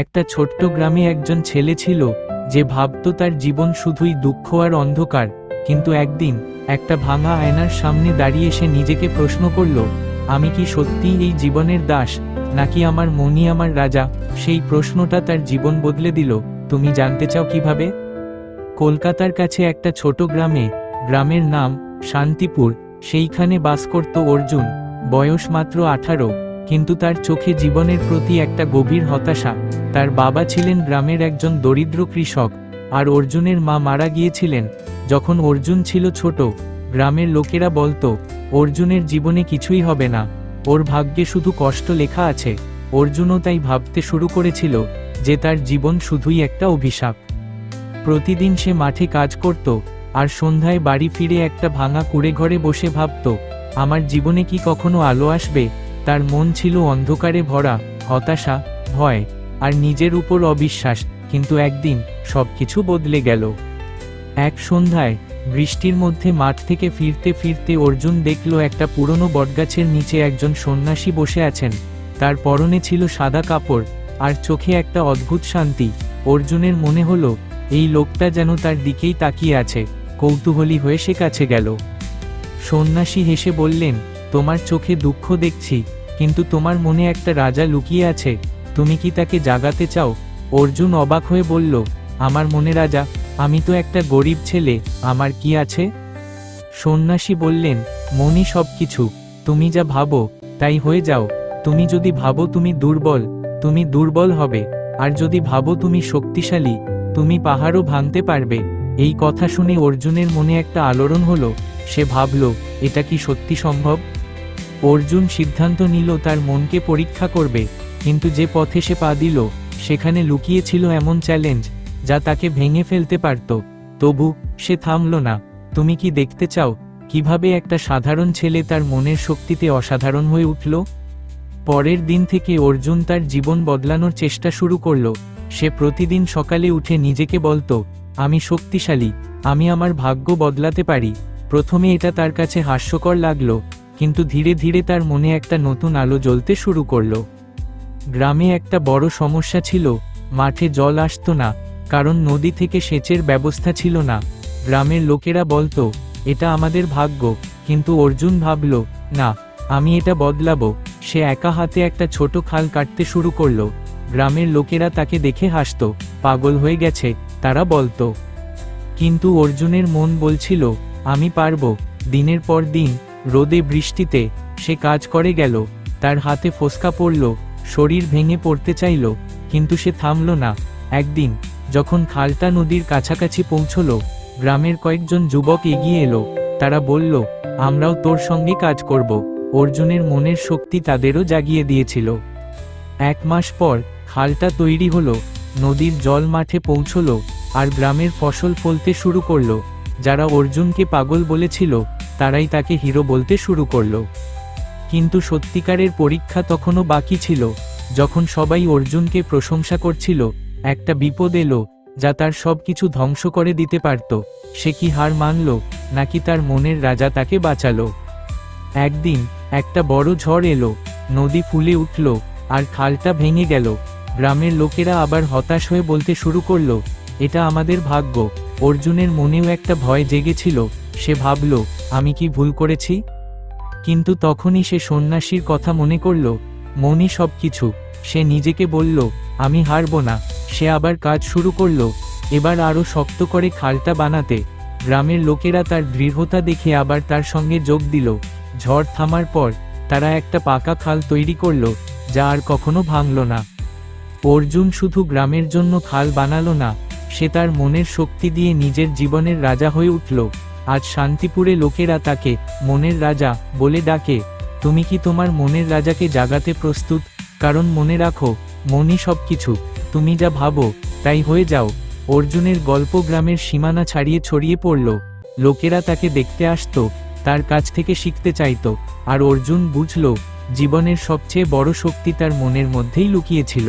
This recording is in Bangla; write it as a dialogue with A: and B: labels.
A: একটা ছোট্ট গ্রামে একজন ছেলে ছিল যে ভাবত তার জীবন শুধুই দুঃখ আর অন্ধকার। কিন্তু একদিন একটা ভাঙা আয়নার সামনে দাঁড়িয়ে সে নিজেকে প্রশ্ন করল, আমি কি সত্যিই এই জীবনের দাস, নাকি আমার মনই আমার রাজা? সেই প্রশ্নটা তার জীবন বদলে দিল। তুমি জানতে চাও কিভাবে? কলকাতার কাছে একটা ছোট গ্রামের নাম শান্তিপুর। সেইখানে বাস করত অর্জুন। বয়স মাত্র 18, কিন্তু তার চোখে জীবনের প্রতি একটা গভীর হতাশা। তার বাবা ছিলেন গ্রামের একজন দরিদ্র কৃষক, আর অর্জুনের মা মারা গিয়েছিলেন যখন অর্জুন ছিল ছোট। গ্রামের লোকেরা বলতো, অর্জুনের জীবনে কিছুই হবে না, ওর ভাগ্যে শুধু কষ্ট লেখা আছে। অর্জুনও তাই ভাবতে শুরু করেছিল যে তার জীবন শুধুই একটা অভিশাপ। প্রতিদিন সে মাঠে কাজ করত, আর সন্ধ্যায় বাড়ি ফিরে একটা ভাঙা কুঁড়েঘরে বসে ভাবত, আমার জীবনে কি কখনো আলো আসবে? তার মন ছিল অন্ধকারে ভরা, হতাশা, ভয় আর নিজের উপর অবিশ্বাস। কিন্তু একদিন সবকিছু বদলে গেল। এক সন্ধ্যায় বৃষ্টির মধ্যে মাঠ থেকে ফিরতে ফিরতে অর্জুন দেখল একটা পুরনো বটগাছের নিচে একজন সন্ন্যাসী বসে আছেন। তার পরনে ছিল সাদা কাপড়, আর চোখে একটা অদ্ভুত শান্তি। অর্জুনের মনে হলো এই লোকটা যেন তার দিকেই তাকিয়ে আছে। কৌতূহলী হয়ে সে কাছে গেল। সন্ন্যাসী হেসে বললেন, তোমার চোখে দুঃখ দেখছি, কিন্তু তোমার মনে একটা রাজা লুকিয়ে আছে। তুমি কি তাকে জাগাতে চাও? অর্জুন অবাক হয়ে বলল, আমার মনে রাজা? আমি তো একটা গরিব ছেলে, আমার কি আছে? সন্ন্যাসী বললেন, মনই সব কিছু। তুমি যা ভাবো তাই হয়ে যাও। তুমি যদি ভাবো তুমি দুর্বল হবে, আর যদি ভাবো তুমি শক্তিশালী, তুমি পাহাড়ও ভাঙতে পারবে। এই কথা শুনে অর্জুনের মনে একটা আলোড়ন হলো। সে ভাবল, এটা কি সত্যি সম্ভব? অর্জুন সিদ্ধান্ত নিল তার মনকে পরীক্ষা করবে। কিন্তু যে পথে সে পা দিল সেখানে লুকিয়ে ছিল এমন চ্যালেঞ্জ যা তাকে ভেঙে ফেলতে পারত। তবু সে থামল না। তুমি কি দেখতে চাও কিভাবে একটা সাধারণ ছেলে তার মনের শক্তিতে অসাধারণ হয়ে উঠল? পরের দিন থেকে অর্জুন তার জীবন বদলানোর চেষ্টা শুরু করল। সে প্রতিদিন সকালে উঠে নিজেকে বলতো, আমি শক্তিশালী, আমি আমার ভাগ্য বদলাতে পারি। প্রথমে এটা তার কাছে হাস্যকর লাগলো, কিন্তু ধীরে ধীরে তার মনে একটা নতুন আলো জ্বলতে শুরু করলো। গ্রামে একটা বড় সমস্যা ছিল, মাঠে জল আসতো না, কারণ নদী থেকে সেচের ব্যবস্থা ছিল না। গ্রামের লোকেরা বলতো, এটা আমাদের ভাগ্য। কিন্তু অর্জুন ভাবল, না, আমি এটা বদলাবো। সে একা হাতে একটা ছোট খাল কাটতে শুরু করলো। গ্রামের লোকেরা তাকে দেখে হাসতো, পাগল হয়ে গেছে তারা বলতো। কিন্তু অর্জুনের মন বলছিল, আমি পারবো। দিনের পর দিন রোদে বৃষ্টিতে সে কাজ করে গেল। তার হাতে ফোস্কা পড়ল, শরীর ভেঙে পড়তে চাইল, কিন্তু সে থামল না। একদিন যখন খালটা নদীর কাছাকাছি পৌঁছল, গ্রামের কয়েকজন যুবক এগিয়ে এলো। তারা বলল, আমরাও তোর সঙ্গে কাজ করব। অর্জুনের মনের শক্তি তাদেরও জাগিয়ে দিয়েছিল। 1 মাস পর খালটা তৈরি হলো, নদীর জল মাঠে পৌঁছল, আর গ্রামের ফসল ফলতে শুরু করলো। যারা অর্জুনকে পাগল বলেছিল তারাই তাকে হিরো বলতে শুরু করলো। কিন্তু সত্যিকারের পরীক্ষা তখনও বাকি ছিল। যখন সবাই অর্জুনকে প্রশংসা করছিল, একটা বিপদ এলো যা তার সবকিছু ধ্বংস করে দিতে পারত। সে কি হার মানল, নাকি তার মনের রাজা তাকে বাঁচালো? একদিন একটা বড় ঝড় এলো, নদী ফুলে উঠল, আর খালটা ভেঙে গেল। গ্রামের লোকেরা আবার হতাশ হয়ে বলতে শুরু করলো, এটা আমাদের ভাগ্য। অর্জুনের মনেও একটা ভয় জেগেছিল। সে ভাবল, আমি কি ভুল করেছি? কিন্তু তখনই সে সন্ন্যাসীর কথা মনে করল। মনই সব কিছু। সে নিজেকে বলল, আমি হারব না। সে আবার কাজ শুরু করল, এবার আরও শক্ত করে খালটা বানাতে। গ্রামের লোকেরা তার দৃঢ়তা দেখে আবার তার সঙ্গে যোগ দিল। ঝড় থামার পর তারা একটা পাকা খাল তৈরি করল, যা আর কখনো ভাঙল না। অর্জুন শুধু গ্রামের জন্য খাল বানালো না, সে তার মনের শক্তি দিয়ে নিজের জীবনের রাজা হয়ে উঠল। আজ শান্তিপুরে লোকেরা তাকে মনের রাজা বলে ডাকে। তুমি কি তোমার মনের রাজাকে জাগাতে প্রস্তুত? কারণ মনে রাখো, মনই সব কিছু। তুমি যা ভাবো তাই হয়ে যাও। অর্জুনের গল্প গ্রামের সীমানা ছাড়িয়ে ছড়িয়ে পড়ল। লোকেরা তাকে দেখতে আসতো, তার কাছ থেকে শিখতে চাইতো, আর অর্জুন বুঝল জীবনের সবচেয়ে বড় শক্তি তার মনের মধ্যেই লুকিয়েছিল।